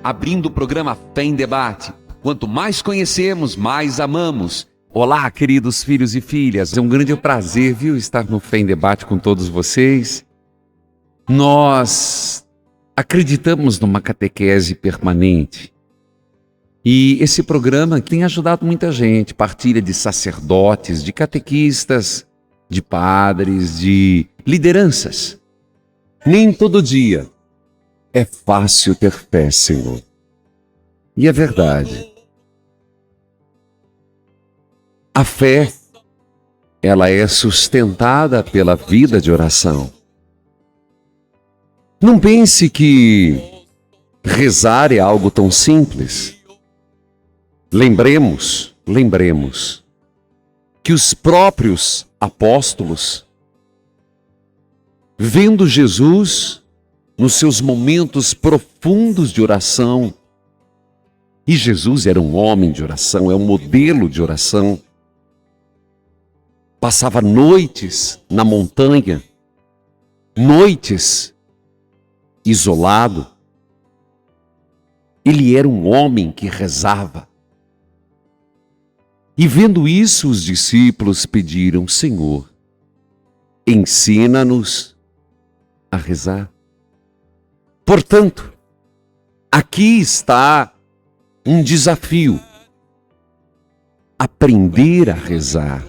abrindo o programa Fé em Debate. Quanto mais conhecemos, mais amamos. Olá, queridos filhos e filhas. É um grande prazer, estar no Fé em Debate com todos vocês. Nós acreditamos numa catequese permanente. E esse programa tem ajudado muita gente. Partilha de sacerdotes, de catequistas, de padres, de lideranças. Nem todo dia é fácil ter fé, Senhor. E é verdade. A fé, ela é sustentada pela vida de oração. Não pense que rezar é algo tão simples. Lembremos que os próprios apóstolos, vendo Jesus nos seus momentos profundos de oração, e Jesus era um homem de oração, é um modelo de oração, passava noites na montanha, noites isolado. Ele era um homem que rezava. E vendo isso, os discípulos pediram: Senhor, ensina-nos a rezar. Portanto, aqui está um desafio: aprender a rezar.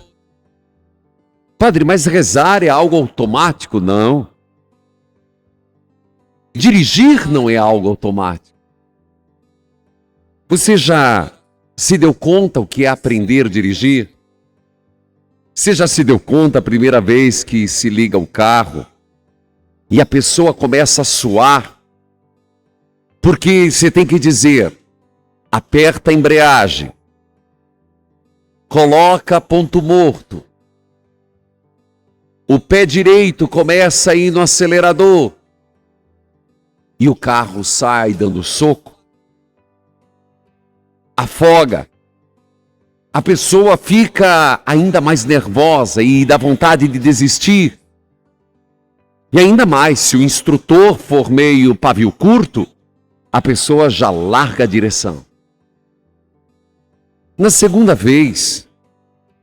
Padre, mas rezar é algo automático? Não. Dirigir não é algo automático. Você já se deu conta o que é aprender a dirigir? Você já se deu conta a primeira vez que se liga o carro e a pessoa começa a suar? Porque você tem que dizer: aperta a embreagem, coloca ponto morto, o pé direito começa a ir no acelerador e o carro sai dando soco, afoga. A pessoa fica ainda mais nervosa e dá vontade de desistir. E ainda mais, se o instrutor for meio pavio curto, a pessoa já larga a direção. Na segunda vez,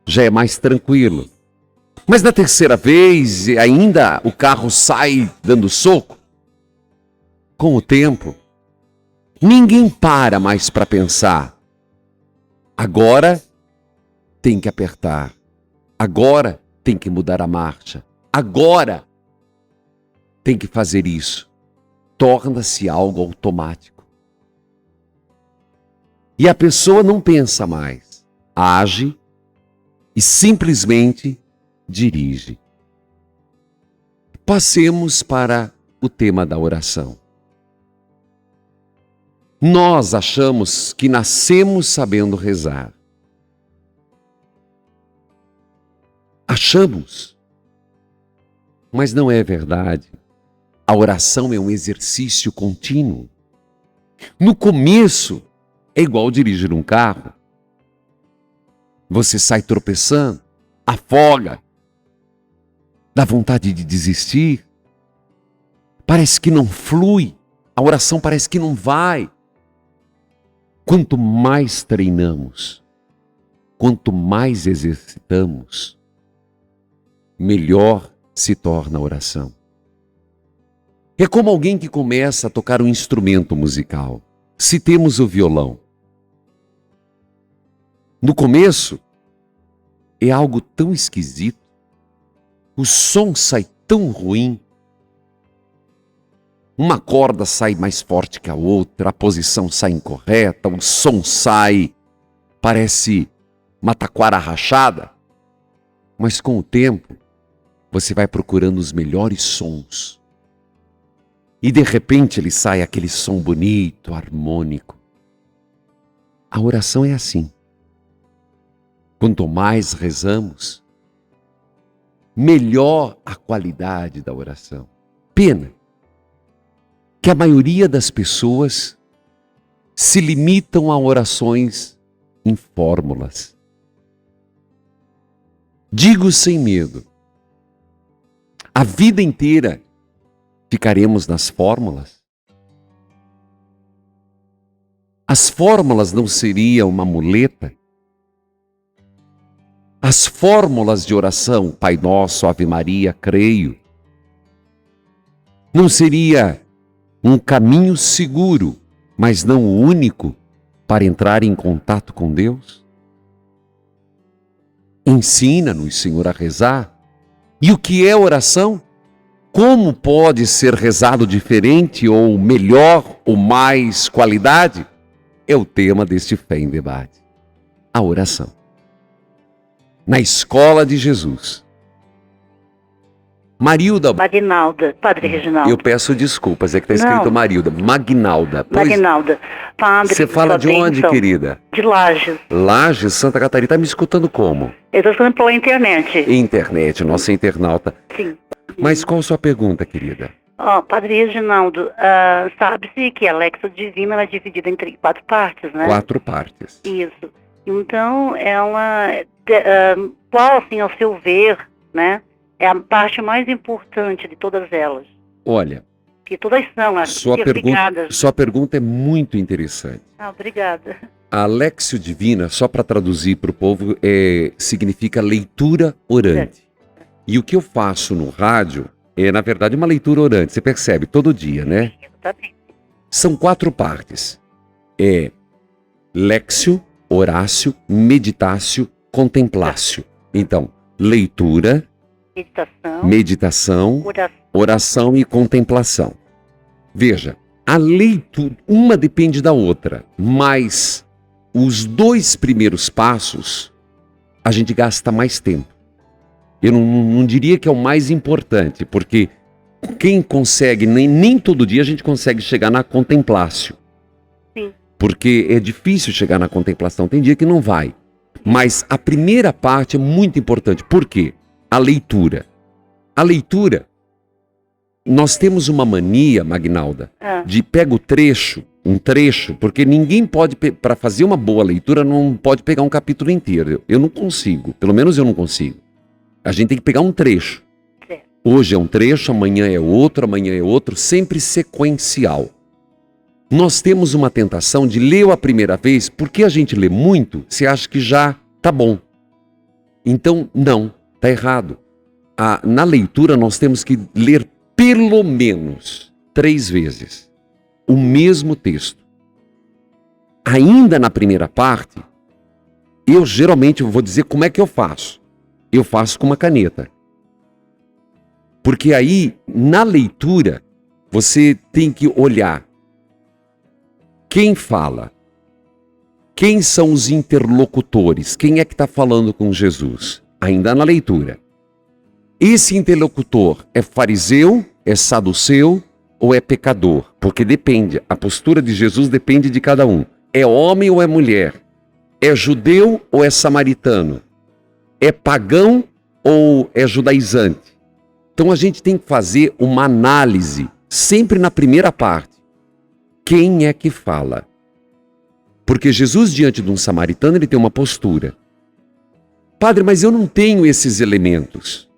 já é mais tranquilo. Mas na terceira vez, ainda o carro sai dando soco. Com o tempo, ninguém para mais para pensar: agora tem que apertar, agora tem que mudar a marcha, agora tem que fazer isso. Torna-se algo automático. E a pessoa não pensa mais, age e simplesmente dirige. Passemos para o tema da oração. Nós achamos que nascemos sabendo rezar. Achamos, mas não é verdade. A oração é um exercício contínuo. No começo, é igual dirigir um carro. Você sai tropeçando, afoga, dá vontade de desistir. Parece que não flui, a oração parece que não vai. Quanto mais treinamos, quanto mais exercitamos, melhor se torna a oração. É como alguém que começa a tocar um instrumento musical. Se temos o violão, no começo é algo tão esquisito, o som sai tão ruim, uma corda sai mais forte que a outra, a posição sai incorreta, o som sai, parece uma taquara rachada. Mas com o tempo, você vai procurando os melhores sons. E de repente ele sai aquele som bonito, harmônico. A oração é assim. Quanto mais rezamos, melhor a qualidade da oração. Pena que a maioria das pessoas se limitam a orações em fórmulas. Digo sem medo, a vida inteira ficaremos nas fórmulas? As fórmulas não seriam uma muleta? As fórmulas de oração, Pai Nosso, Ave Maria, creio, não seria um caminho seguro, mas não o único, para entrar em contato com Deus? Ensina-nos, Senhor, a rezar. E o que é oração? Como pode ser rezado diferente ou melhor ou mais qualidade? É o tema deste Fé em Debate. A oração. Na escola de Jesus. Marilda. Magnalda, Padre Reginaldo. Eu peço desculpas, é que está escrito Marilda. Magnalda. Magnalda. Padre, você fala de onde, querida? De Lages. Lages, Santa Catarina. Está me escutando como? Eu estou escutando pela internet. Internet, nossa internauta. Sim. Mas qual a sua pergunta, querida? Padre Reginaldo, sabe-se que a Lexo Divina ela é dividida em 4 partes, né? 4 partes. Isso. Então, ela, qual, assim, ao seu ver, né, é a parte mais importante de todas elas? Olha, que todas são ligadas. Sua pergunta é muito interessante. Obrigada. A Lexio Divina, só para traduzir para o povo, significa leitura orante. E o que eu faço no rádio é, na verdade, uma leitura orante. Você percebe, todo dia, né? Exatamente. São 4 partes. É Lexio, Horácio, Meditácio, Contemplácio. Então, leitura, meditação, oração e contemplação. Veja, a leitura, uma depende da outra, mas os 2 primeiros passos, a gente gasta mais tempo. Eu não diria que é o mais importante, porque quem consegue, nem todo dia a gente consegue chegar na contemplácio. Sim. Porque é difícil chegar na contemplação, tem dia que não vai. Mas a primeira parte é muito importante. Por quê? A leitura. A leitura, nós temos uma mania, Magnalda, de pega um trecho, porque ninguém pode, para fazer uma boa leitura, não pode pegar um capítulo inteiro. Eu não consigo, pelo menos eu não consigo. A gente tem que pegar um trecho. Hoje é um trecho, amanhã é outro, sempre sequencial. Nós temos uma tentação de ler a primeira vez, porque a gente lê muito, você acha que já tá bom. Então, não, tá errado. Na leitura nós temos que ler pelo menos 3 vezes o mesmo texto. Ainda na primeira parte, eu geralmente vou dizer como é que eu faço. Eu faço com uma caneta. Porque aí, na leitura, você tem que olhar quem fala, quem são os interlocutores, quem é que está falando com Jesus, ainda na leitura. Esse interlocutor é fariseu, é saduceu ou é pecador? Porque depende, a postura de Jesus depende de cada um. É homem ou é mulher? É judeu ou é samaritano? É pagão ou é judaizante? Então a gente tem que fazer uma análise, sempre na primeira parte. Quem é que fala? Porque Jesus, diante de um samaritano, ele tem uma postura. Padre, mas eu não tenho esses elementos.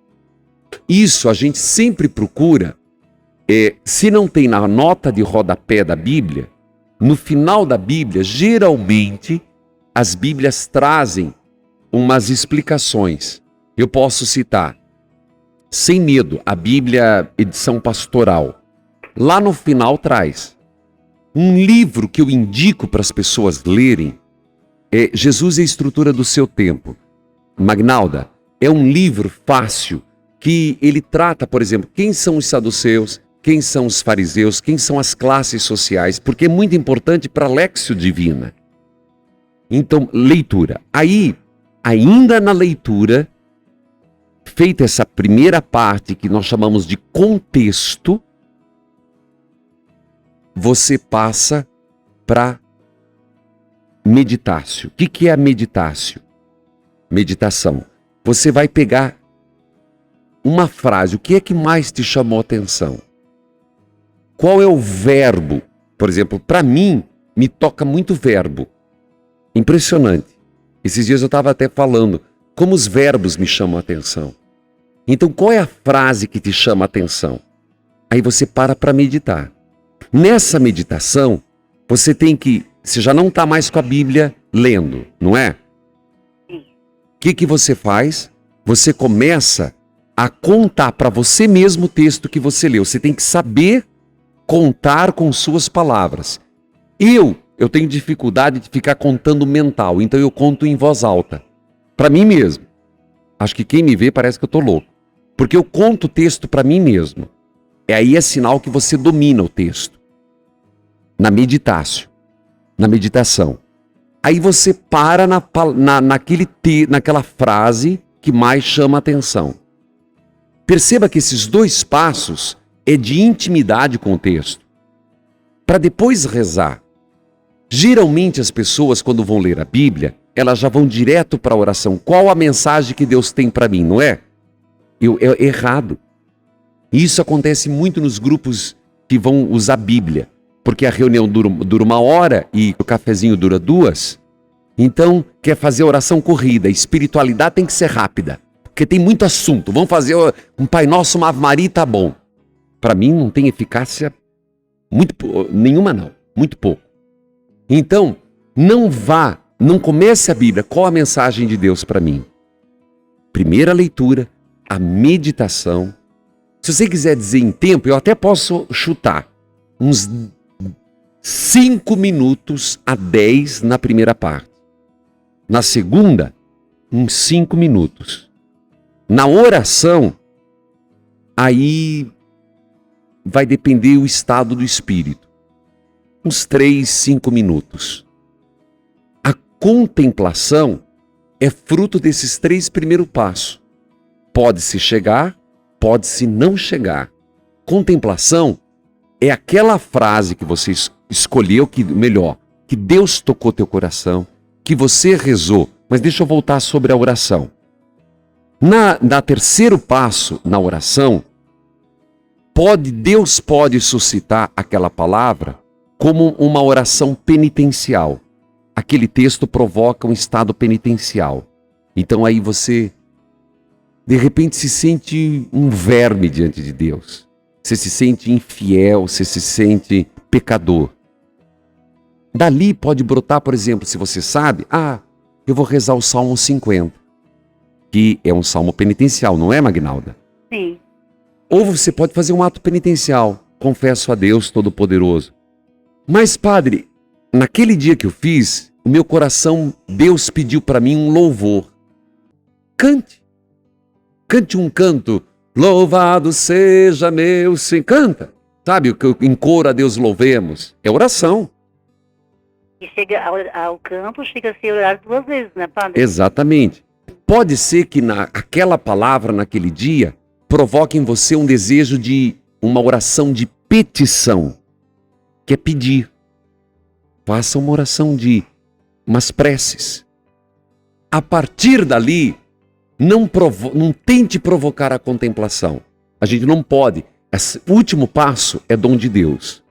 Isso a gente sempre procura, se não tem na nota de rodapé da Bíblia, no final da Bíblia, geralmente, as Bíblias trazem umas explicações. Eu posso citar, Sem Medo, a Bíblia edição pastoral. Lá no final traz um livro que eu indico para as pessoas lerem, Jesus e a Estrutura do Seu Tempo. Magnalda, é um livro fácil que ele trata, por exemplo, quem são os saduceus, quem são os fariseus, quem são as classes sociais, porque é muito importante para a Lexio Divina. Então, leitura. Aí, ainda na leitura, feita essa primeira parte que nós chamamos de contexto, você passa para meditácio. O que é a meditácio? Meditação. Você vai pegar uma frase. O que é que mais te chamou a atenção? Qual é o verbo? Por exemplo, para mim, me toca muito verbo. Impressionante. Esses dias eu estava até falando como os verbos me chamam a atenção. Então, qual é a frase que te chama a atenção? Aí você para meditar. Nessa meditação, você tem que você já não está mais com a Bíblia lendo, não é? Sim. O que você faz? Você começa a contar para você mesmo o texto que você leu. Você tem que saber contar com suas palavras. Eu tenho dificuldade de ficar contando mental, então eu conto em voz alta. Para mim mesmo. Acho que quem me vê parece que eu estou louco. Porque eu conto o texto para mim mesmo. Aí é sinal que você domina o texto. Na meditação. Aí você para naquela frase que mais chama a atenção. Perceba que esses 2 passos é de intimidade com o texto. Para depois rezar. Geralmente as pessoas, quando vão ler a Bíblia, elas já vão direto para a oração. Qual a mensagem que Deus tem para mim, não é? É errado. Isso acontece muito nos grupos que vão usar a Bíblia. Porque a reunião dura 1 hora e o cafezinho dura 2. Então, quer fazer oração corrida. A espiritualidade tem que ser rápida. Porque tem muito assunto. Vamos fazer um Pai Nosso, uma Ave Maria e tá bom. Para mim não tem eficácia nenhuma não. Muito pouco. Então, não comece a Bíblia. Qual a mensagem de Deus para mim? Primeira leitura, a meditação. Se você quiser dizer em tempo, eu até posso chutar. Uns 5 minutos a 10 na primeira parte. Na segunda, uns 5 minutos. Na oração, aí vai depender o estado do espírito. Uns 3, 5 minutos. A contemplação é fruto desses 3 primeiros passos. Pode-se chegar, pode-se não chegar. Contemplação é aquela frase que você escolheu, que Deus tocou teu coração, que você rezou. Mas deixa eu voltar sobre a oração. Na terceiro passo, na oração, Deus pode suscitar aquela palavra como uma oração penitencial. Aquele texto provoca um estado penitencial. Então aí você, de repente, se sente um verme diante de Deus. Você se sente infiel, você se sente pecador. Dali pode brotar, por exemplo, se você sabe, eu vou rezar o Salmo 50, que é um salmo penitencial, não é, Magnalda? Sim. Ou você pode fazer um ato penitencial, confesso a Deus Todo-Poderoso. Mas, padre, naquele dia que eu fiz, o meu coração, Deus pediu para mim um louvor. Cante. Cante um canto. Louvado seja meu Senhor. Canta. Sabe, em coro a Deus louvemos. É oração. E chega ao campo, chega a ser orado 2 vezes, né, padre? Exatamente. Pode ser que aquela palavra, naquele dia, provoque em você um desejo de uma oração de petição. Que é pedir. Faça uma oração de umas preces. A partir dali, não tente provocar a contemplação. A gente não pode. Esse último passo é dom de Deus.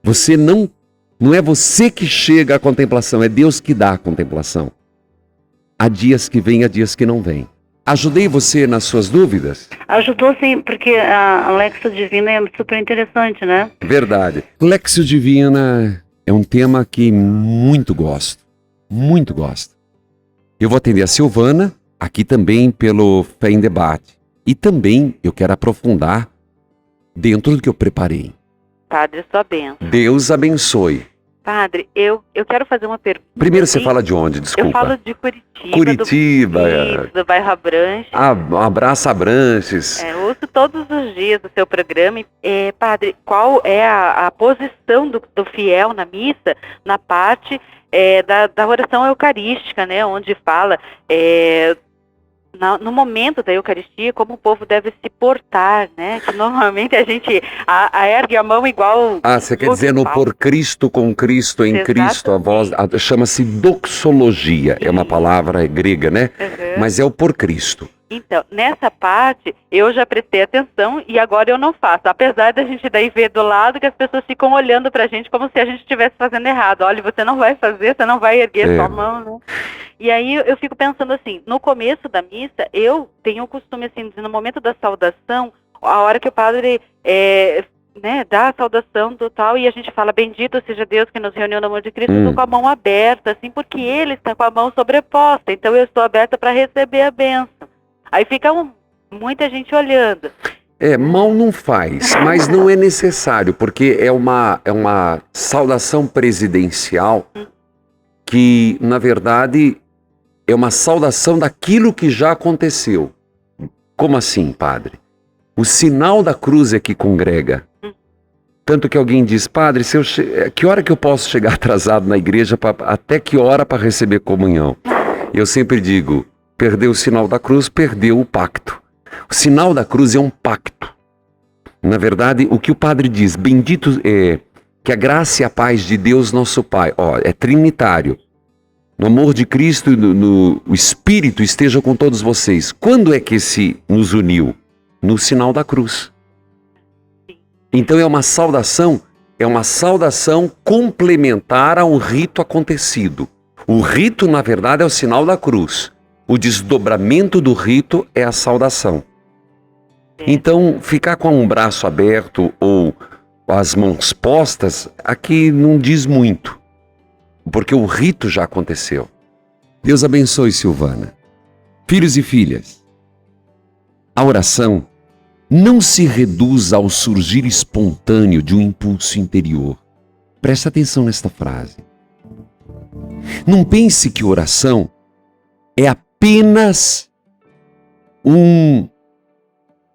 Você não é você que chega à contemplação, é Deus que dá a contemplação. Há dias que vêm, há dias que não vêm. Ajudei você nas suas dúvidas? Ajudou sim, porque a Lexio Divina é super interessante, né? Verdade. Lexio Divina é um tema que muito gosto. Muito gosto. Eu vou atender a Silvana, aqui também pelo Fé em Debate. E também eu quero aprofundar dentro do que eu preparei. Padre, sua bênção. Deus abençoe. Padre, eu quero fazer uma pergunta. Primeiro você fala de onde, desculpa? Eu falo de Curitiba. Curitiba. Do bairro Abranches. Abraço Abranches. Ouço todos os dias o seu programa. Padre, qual é a posição do fiel na missa, na parte da oração eucarística, né? Onde fala no momento da Eucaristia, como o povo deve se portar, né? Que normalmente a gente ergue a mão igual... Você quer dizer no por Cristo, com Cristo, em Cristo, a voz... Chama-se doxologia, é uma palavra grega, né? Uhum. Mas é o por Cristo. Então, nessa parte, eu já prestei atenção e agora eu não faço. Apesar da gente daí ver do lado que as pessoas ficam olhando pra gente como se a gente estivesse fazendo errado. Olha, você não vai fazer, você não vai erguer sua mão, né? E aí eu fico pensando assim, no começo da missa, eu tenho o costume, assim, de no momento da saudação, a hora que o padre né, dá a saudação do tal, e a gente fala, bendito seja Deus que nos reuniu no amor de Cristo, eu tô com a mão aberta, assim, porque Ele está com a mão sobreposta, então eu estou aberta para receber a bênção. Aí fica muita gente olhando. Mal não faz, mas não é necessário, porque é uma saudação presidencial que, na verdade, é uma saudação daquilo que já aconteceu. Como assim, padre? O sinal da cruz é que congrega. Tanto que alguém diz, padre, que hora que eu posso chegar atrasado na igreja, até que hora para receber comunhão? Eu sempre digo, perdeu o sinal da cruz, perdeu o pacto. O sinal da cruz é um pacto. Na verdade, o que o padre diz, bendito é que a graça e a paz de Deus nosso Pai, é trinitário. No amor de Cristo, o Espírito esteja com todos vocês. Quando é que esse nos uniu? No sinal da cruz. Então é uma saudação complementar a um rito acontecido. O rito, na verdade, é o sinal da cruz. O desdobramento do rito é a saudação. Então, ficar com um braço aberto ou as mãos postas, aqui não diz muito. Porque o rito já aconteceu. Deus abençoe, Silvana. Filhos e filhas, a oração não se reduz ao surgir espontâneo de um impulso interior. Presta atenção nesta frase. Não pense que oração é apenas um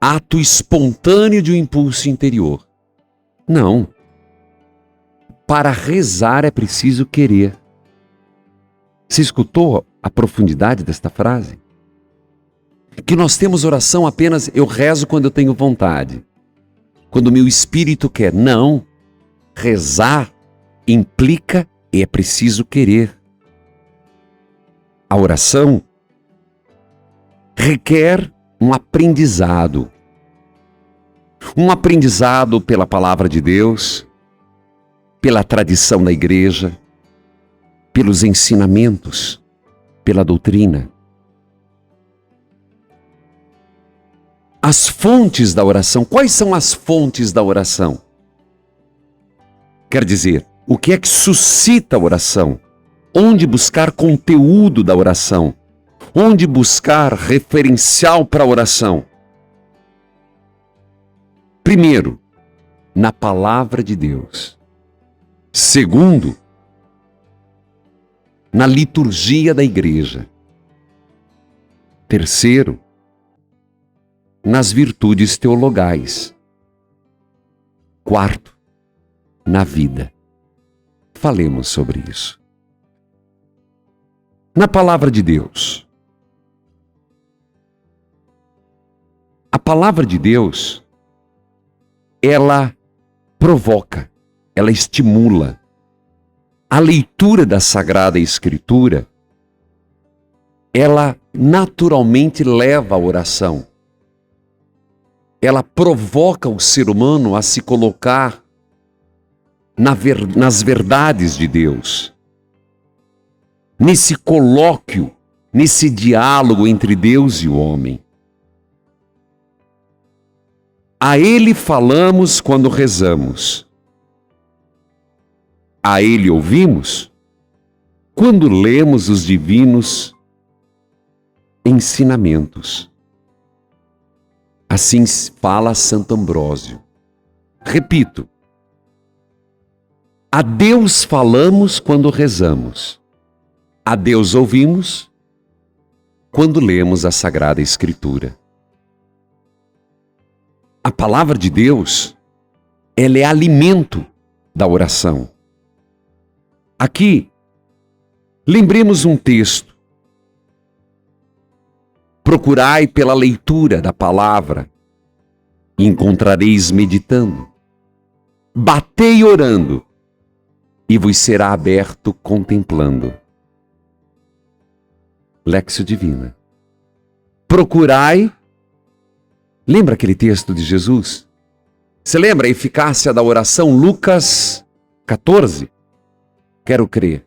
ato espontâneo de um impulso interior. Não. Para rezar é preciso querer. Você escutou a profundidade desta frase? Que nós temos oração apenas, eu rezo quando eu tenho vontade, quando o meu espírito quer. Não. Rezar implica e é preciso querer. A oração requer um aprendizado. Um aprendizado pela palavra de Deus, pela tradição da igreja, pelos ensinamentos, pela doutrina. As fontes da oração. Quais são as fontes da oração? Quer dizer, o que é que suscita a oração? Onde buscar conteúdo da oração? Onde buscar referencial para a oração? Primeiro, na palavra de Deus. Segundo, na liturgia da igreja. Terceiro, nas virtudes teologais. Quarto, na vida. Falemos sobre isso. Na palavra de Deus. A palavra de Deus, ela provoca, ela estimula. A leitura da Sagrada Escritura, ela naturalmente leva à oração. Ela provoca o ser humano a se colocar nas verdades de Deus. Nesse colóquio, nesse diálogo entre Deus e o homem. A Ele falamos quando rezamos. A Ele ouvimos quando lemos os divinos ensinamentos. Assim fala Santo Ambrósio. Repito, a Deus falamos quando rezamos. A Deus ouvimos quando lemos a Sagrada Escritura. A palavra de Deus, ela é alimento da oração. Aqui, lembremos um texto. Procurai pela leitura da palavra, e encontrareis meditando. Batei orando, e vos será aberto contemplando. Léxio Divina. Procurai. Lembra aquele texto de Jesus? Você lembra a eficácia da oração? Lucas 14. Quero crer.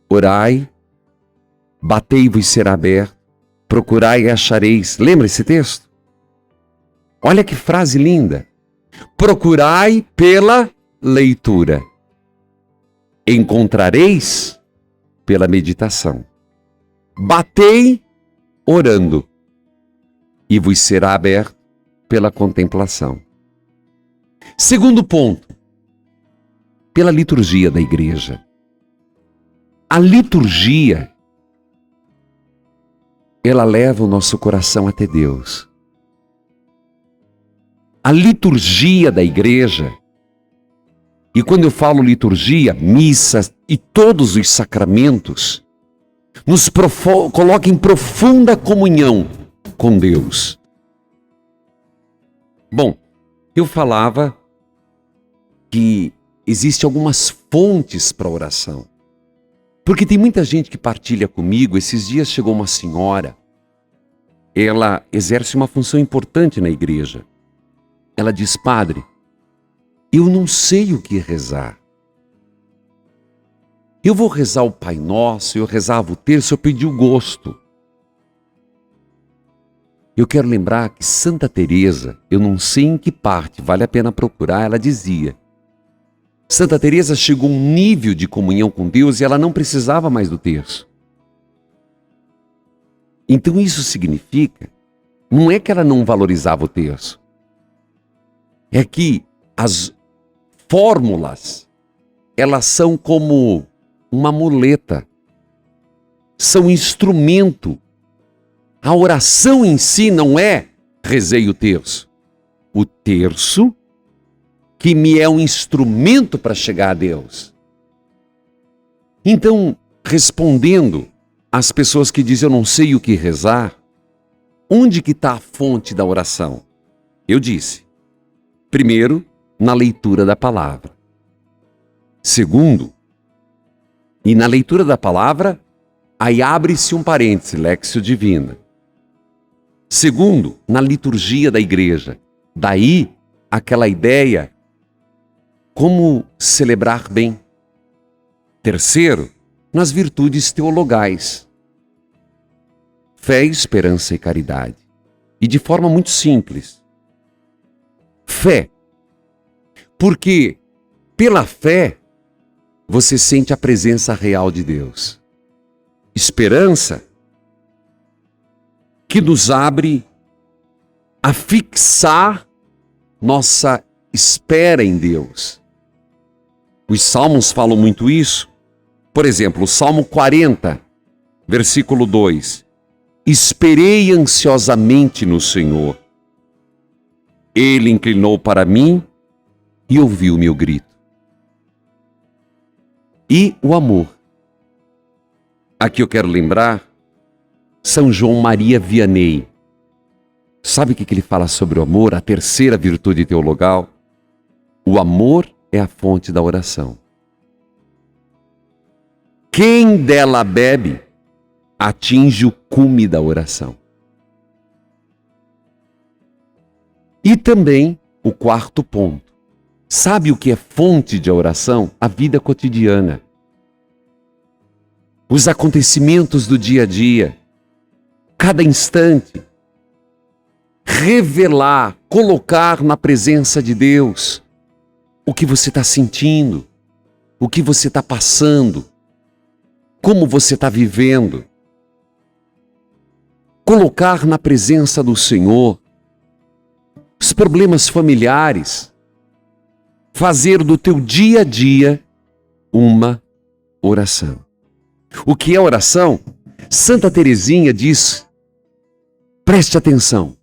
Orai, batei-vos será aberto, procurai e achareis. Lembra esse texto? Olha que frase linda. Procurai pela leitura. Encontrareis pela meditação. Batei orando, e vos será aberto pela contemplação. Segundo ponto, pela liturgia da igreja. A liturgia, ela leva o nosso coração até Deus. A liturgia da igreja, e quando eu falo liturgia, missa e todos os sacramentos, nos coloca em profunda comunhão com Deus. Bom, eu falava que existem algumas fontes para oração. Porque tem muita gente que partilha comigo. Esses dias chegou uma senhora, ela exerce uma função importante na igreja. Ela diz: padre, eu não sei o que rezar. Eu vou rezar o Pai Nosso, eu rezava o terço, eu perdi o gosto. Eu quero lembrar que Santa Teresa, eu não sei em que parte, vale a pena procurar, ela dizia: Santa Teresa chegou a um nível de comunhão com Deus e ela não precisava mais do terço. Então isso significa, não é que ela não valorizava o terço, é que as fórmulas, elas são como uma muleta, são instrumento. A oração em si não é rezei o terço. O terço que me é um instrumento para chegar a Deus. Então, respondendo às pessoas que dizem eu não sei o que rezar, onde que está a fonte da oração? Eu disse, primeiro, na leitura da palavra. Segundo, e na leitura da palavra, aí abre-se um parêntese, Léxio Divina. Segundo, na liturgia da igreja. Daí, aquela ideia, como celebrar bem. Terceiro, nas virtudes teologais. Fé, esperança e caridade. E de forma muito simples. Fé. Porque, pela fé, você sente a presença real de Deus. Esperança, que nos abre a fixar nossa espera em Deus. Os salmos falam muito isso. Por exemplo, o Salmo 40, versículo 2. Esperei ansiosamente no Senhor. Ele inclinou para mim e ouviu meu grito. E o amor. Aqui eu quero lembrar São João Maria Vianney. Sabe o que ele fala sobre o amor? A terceira virtude teologal. O amor é a fonte da oração. Quem dela bebe, atinge o cume da oração. E também o quarto ponto. Sabe o que é fonte de oração? A vida cotidiana. Os acontecimentos do dia a dia. Cada instante, revelar, colocar na presença de Deus o que você está sentindo, o que você está passando, como você está vivendo. Colocar na presença do Senhor os problemas familiares, fazer do teu dia a dia uma oração. O que é oração? Santa Teresinha diz, preste atenção.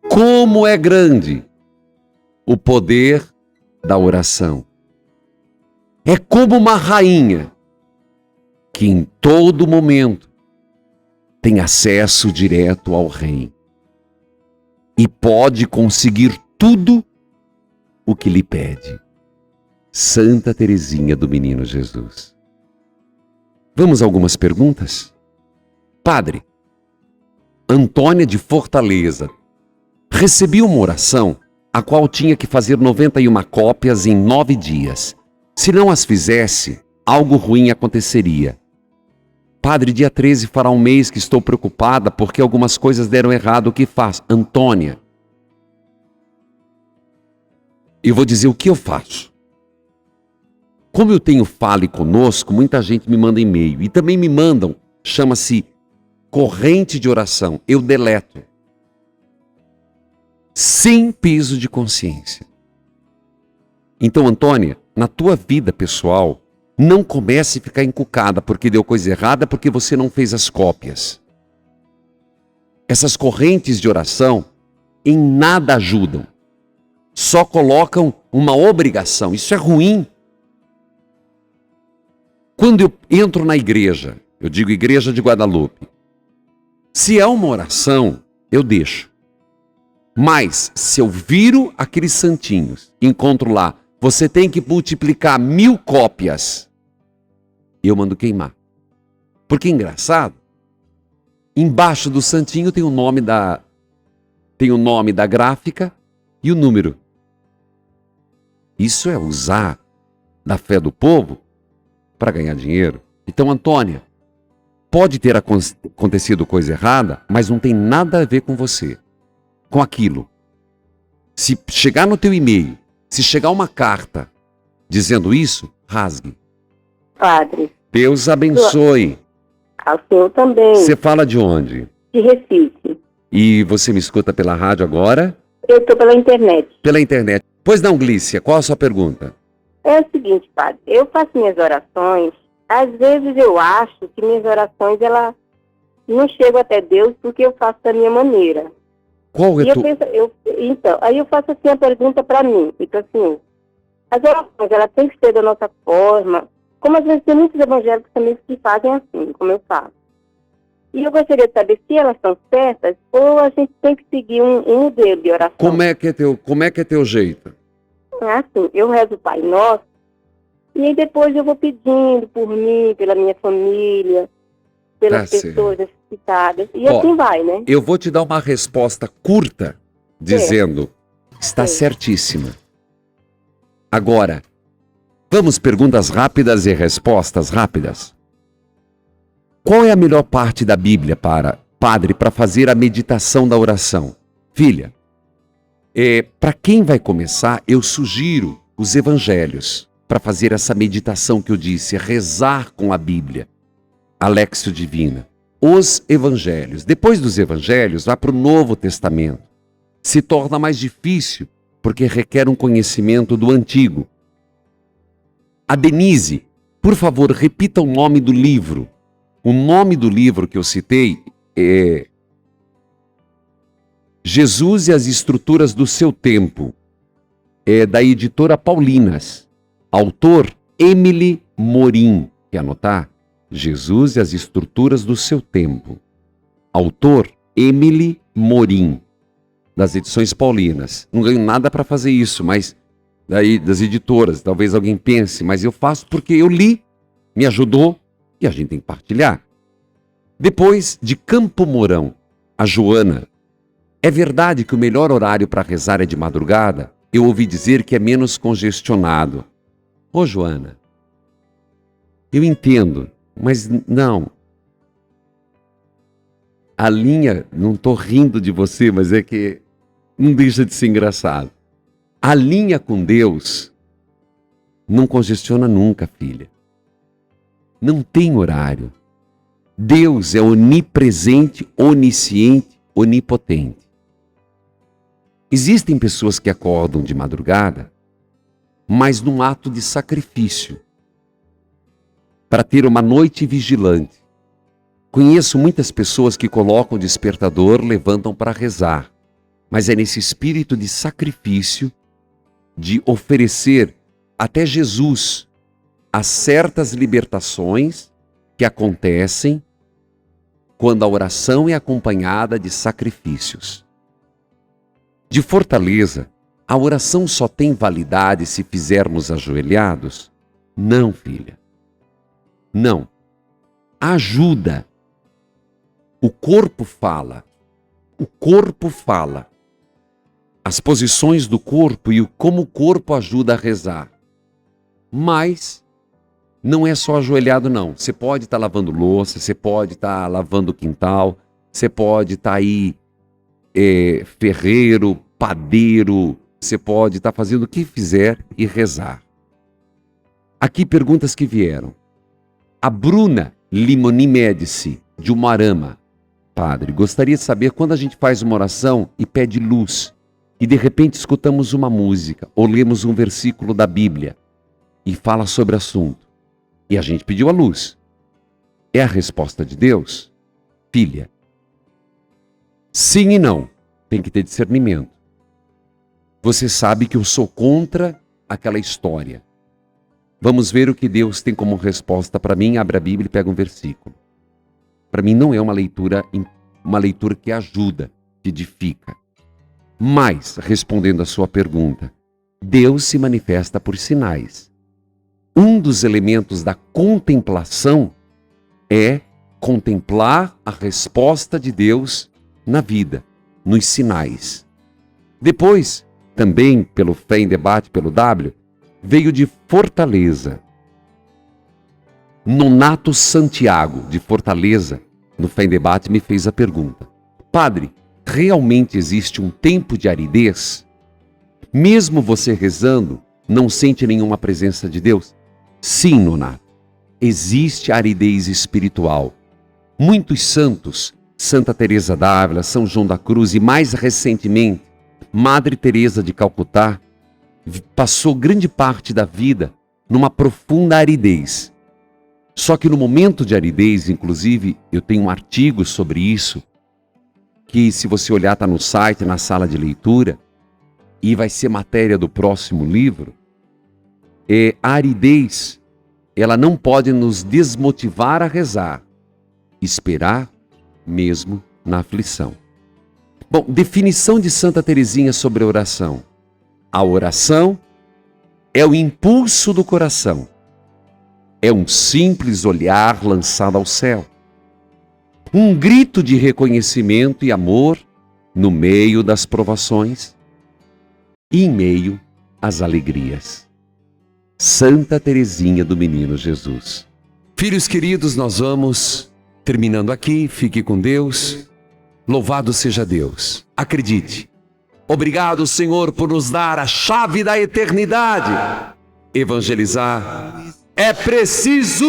Como é grande o poder da oração. É como uma rainha que em todo momento tem acesso direto ao rei e pode conseguir tudo o que lhe pede. Santa Teresinha do Menino Jesus. Vamos a algumas perguntas? Padre, Antônia de Fortaleza, recebi uma oração a qual tinha que fazer 91 cópias em 9 dias. Se não as fizesse, algo ruim aconteceria. Padre, dia 13 fará um mês que estou preocupada porque algumas coisas deram errado. O que faço? Antônia, eu vou dizer o que eu faço. Como eu tenho Fale Conosco, muita gente me manda e-mail. E também me mandam, chama-se corrente de oração. Eu deleto. Sem peso de consciência. Então, Antônia, na tua vida pessoal, não comece a ficar encucada porque deu coisa errada, porque você não fez as cópias. Essas correntes de oração em nada ajudam. Só colocam uma obrigação. Isso é ruim. Quando eu entro na igreja, eu digo Igreja de Guadalupe, se é uma oração, eu deixo. Mas, se eu viro aqueles santinhos, encontro lá, você tem que multiplicar 1000 cópias, eu mando queimar. Porque, engraçado, embaixo do santinho tem o nome da gráfica e o número. Isso é usar da fé do povo para ganhar dinheiro. Então, Antônia, pode ter acontecido coisa errada, mas não tem nada a ver com você, com aquilo. Se chegar no teu e-mail, se chegar uma carta dizendo isso, rasgue. Padre. Deus abençoe. Ao senhor também. Você fala de onde? De Recife. E você me escuta pela rádio agora? Eu estou pela internet. Pela internet. Pois não, Glícia, qual a sua pergunta? É o seguinte, padre, eu faço minhas orações, às vezes eu acho que minhas orações, elas não chegam até Deus porque eu faço da minha maneira. Qual é E eu penso, então, aí eu faço assim a pergunta para mim, então assim, as orações, elas têm que ser da nossa forma, como às vezes tem muitos evangélicos também que fazem assim, como eu faço. E eu gostaria de saber se elas são certas ou a gente tem que seguir um modelo de oração. Como é que é teu jeito? É assim, eu rezo o Pai Nosso, e aí depois eu vou pedindo por mim, pela minha família, pelas pessoas necessitadas, e assim vai, né? Eu vou te dar uma resposta curta, dizendo, está certíssima. Agora, vamos perguntas rápidas e respostas rápidas. Qual é a melhor parte da Bíblia, padre, para fazer a meditação da oração? Filha, para quem vai começar, eu sugiro os evangelhos para fazer essa meditação que eu disse, rezar com a Bíblia, a Léxio Divina. Os evangelhos. Depois dos evangelhos, vai para o Novo Testamento. Se torna mais difícil, porque requer um conhecimento do Antigo. A Denise, por favor, repita o nome do livro. O nome do livro que eu citei é Jesus e as Estruturas do Seu Tempo. É da editora Paulinas. Autor, Emily Morin. Quer anotar? Jesus e as Estruturas do Seu Tempo. Autor, Emily Morin. Das edições Paulinas. Não ganho nada para fazer isso, mas daí das editoras. Talvez alguém pense, mas eu faço porque eu li, me ajudou e a gente tem que partilhar. Depois, de Campo Mourão, a Joana. É verdade que o melhor horário para rezar é de madrugada? Eu ouvi dizer que é menos congestionado. Ô, Joana, eu entendo, mas não. A linha, não estou rindo de você, mas é que não deixa de ser engraçado. A linha com Deus não congestiona nunca, filha. Não tem horário. Deus é onipresente, onisciente, onipotente. Existem pessoas que acordam de madrugada, mas num ato de sacrifício, para ter uma noite vigilante. Conheço muitas pessoas que colocam o despertador, levantam para rezar, mas é nesse espírito de sacrifício, de oferecer até Jesus a certas libertações que acontecem quando a oração é acompanhada de sacrifícios. De Fortaleza, a oração só tem validade se fizermos ajoelhados? Não, filha. Não. Ajuda. O corpo fala. O corpo fala. As posições do corpo e como o corpo ajuda a rezar. Mas não é só ajoelhado, não. Você pode estar lavando louça, você pode estar lavando o quintal, você pode estar aí ferreiro, padeiro, você pode estar fazendo o que fizer e rezar. Aqui perguntas que vieram. A Bruna Limoni Médici, de Umarama. Padre, gostaria de saber quando a gente faz uma oração e pede luz, e de repente escutamos uma música, ou lemos um versículo da Bíblia, e fala sobre o assunto, e a gente pediu a luz. É a resposta de Deus? Filha, sim e não. Tem que ter discernimento. Você sabe que eu sou contra aquela história. Vamos ver o que Deus tem como resposta para mim. Abre a Bíblia e pega um versículo. Para mim não é uma leitura que ajuda, que edifica. Mas, respondendo à sua pergunta, Deus se manifesta por sinais. Um dos elementos da contemplação é contemplar a resposta de Deus na vida, nos sinais. Depois, também pelo Fé em Debate, pelo W, veio de Fortaleza. Nonato Santiago, de Fortaleza, no Fé em Debate, me fez a pergunta: Padre, realmente existe um tempo de aridez? Mesmo você rezando, não sente nenhuma presença de Deus? Sim, Nonato. Existe aridez espiritual. Muitos santos, Santa Teresa d'Ávila, São João da Cruz e mais recentemente, Madre Teresa de Calcutá, passou grande parte da vida numa profunda aridez. Só que no momento de aridez, inclusive, eu tenho um artigo sobre isso, que se você olhar está no site, na sala de leitura, e vai ser matéria do próximo livro. A aridez, ela não pode nos desmotivar a rezar, esperar mesmo na aflição. Bom, definição de Santa Teresinha sobre a oração. A oração é o impulso do coração. É um simples olhar lançado ao céu. Um grito de reconhecimento e amor no meio das provações e em meio às alegrias. Santa Teresinha do Menino Jesus. Filhos queridos, nós vamos terminando aqui. Fique com Deus. Louvado seja Deus. Acredite. Obrigado, Senhor, por nos dar a chave da eternidade. Evangelizar é preciso.